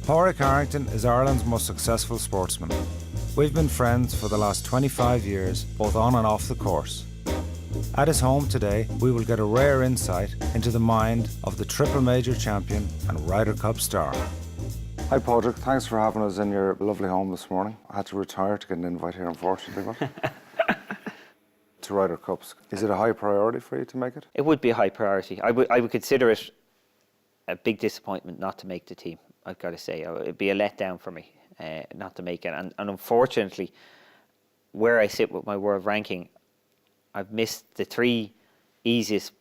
Pådraig Harrington is Ireland's most successful sportsman. We've been friends for the last 25 years, both on and off the course. At his home today, we will get a rare insight into the mind of the triple major champion and Ryder Cup star. Hi Pådraig, thanks for having us in your lovely home this morning. I had to retire to get an invite here, unfortunately. But to Ryder Cups, is it a high priority for you to make it? It would be a high priority. I would consider it a big disappointment not to make the team, I've got to say. It'd be a letdown for me not to make it. And unfortunately, where I sit with my world ranking, I've missed the 3 easiest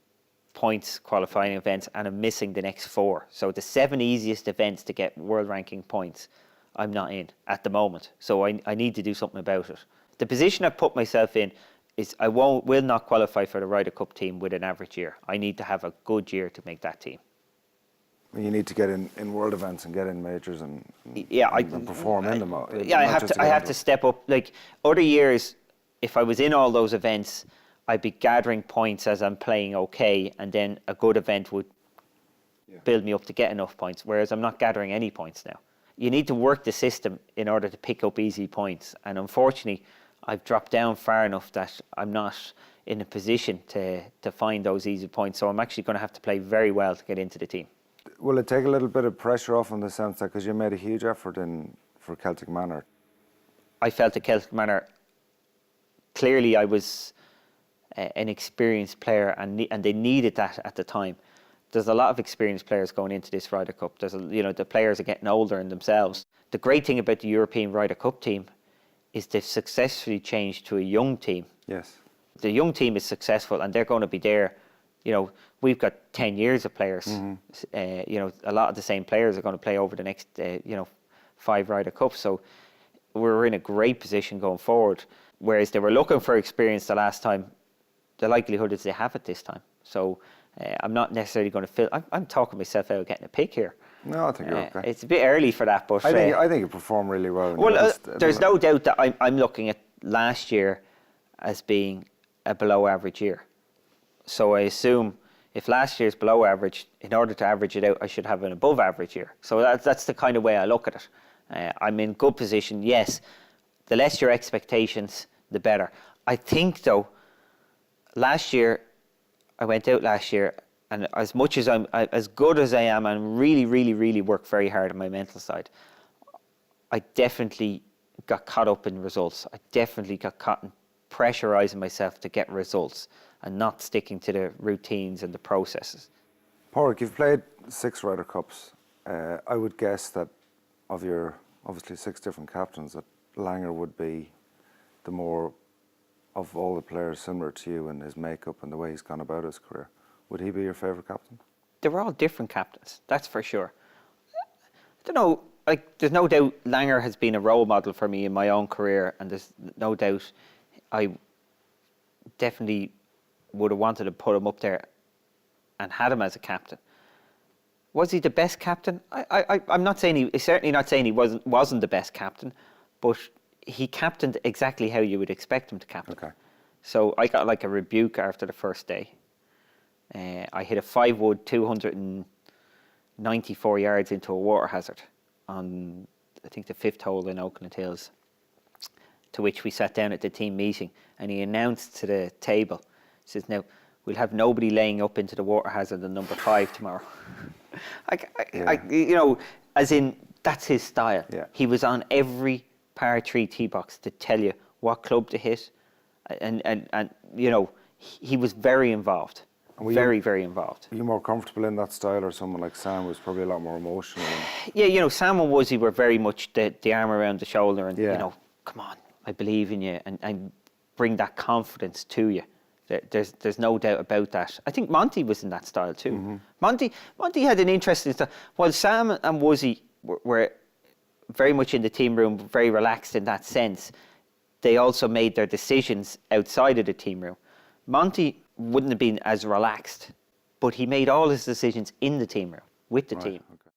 points qualifying events and I'm missing the next 4. So the 7 easiest events to get world ranking points, I'm not in at the moment. So I need to do something about it. The position I've put myself in is I will not qualify for the Ryder Cup team with an average year. I need to have a good year to make that team. You need to get in world events and get in majors and perform in them. Yeah, I have to step up. Like other years, if I was in all those events, I'd be gathering points as I'm playing okay, and then a good event would build me up to get enough points, whereas I'm not gathering any points now. You need to work the system in order to pick up easy points, and unfortunately, I've dropped down far enough that I'm not in a position to find those easy points, so I'm actually going to have to play very well to get into the team. Will it take a little bit of pressure off in the sense that, because you made a huge effort for Celtic Manor? I felt at Celtic Manor, clearly I was an experienced player and they needed that at the time. There's a lot of experienced players going into this Ryder Cup. The players are getting older in themselves. The great thing about the European Ryder Cup team is they've successfully changed to a young team. Yes. The young team is successful and they're going to be there. We've got 10 years of players. Mm-hmm. A lot of the same players are going to play over the next 5 Ryder Cups. So we're in a great position going forward. Whereas they were looking for experience the last time, the likelihood is they have it this time. So I'm not necessarily going to fill. I'm talking myself out of getting a pick here. No, I think you're okay. It's a bit early for that, but I think you performed really well. Well, there's no doubt that I'm looking at last year as being a below average year. So I assume if last year's below average, in order to average it out, I should have an above average year. So that's the kind of way I look at it. I'm in good position. Yes, the less your expectations, the better. I think though, last year, I went out last year, and as much as I'm as good as I am, and really worked very hard on my mental side, I definitely got caught up in results. I definitely got caught in pressurizing myself to get results and not sticking to the routines and the processes. Pådraig, you've played 6 Ryder Cups. I would guess that of your obviously 6 different captains, that Langer would be the more of all the players similar to you in his makeup and the way he's gone about his career. Would he be your favourite captain? They were all different captains, that's for sure. I don't know, there's no doubt Langer has been a role model for me in my own career, and there's no doubt I definitely would have wanted to put him up there and had him as a captain. Was he the best captain? I'm not saying certainly not saying he wasn't the best captain, but he captained exactly how you would expect him to captain. Okay. So I got like a rebuke after the first day. I hit a 5-wood 294 yards into a water hazard on, I think, the 5th hole in Oakland Hills, to which we sat down at the team meeting and he announced to the table, he says, now, we'll have nobody laying up into the water hazard on number 5 tomorrow. As in, that's his style. Yeah. He was on every par 3 tee box to tell you what club to hit. And he was very involved. Very involved. Are you more comfortable in that style, or someone like Sam was probably a lot more emotional? Yeah, Sam and Woodsy were very much the arm around the shoulder and, come on, I believe in you, and bring that confidence to you. There's no doubt about that. I think Monty was in that style too. Mm-hmm. Monty had an interesting style. While Sam and Woodsy were very much in the team room, very relaxed in that sense, they also made their decisions outside of the team room. Monty wouldn't have been as relaxed, but he made all his decisions in the team room, with the team. Okay.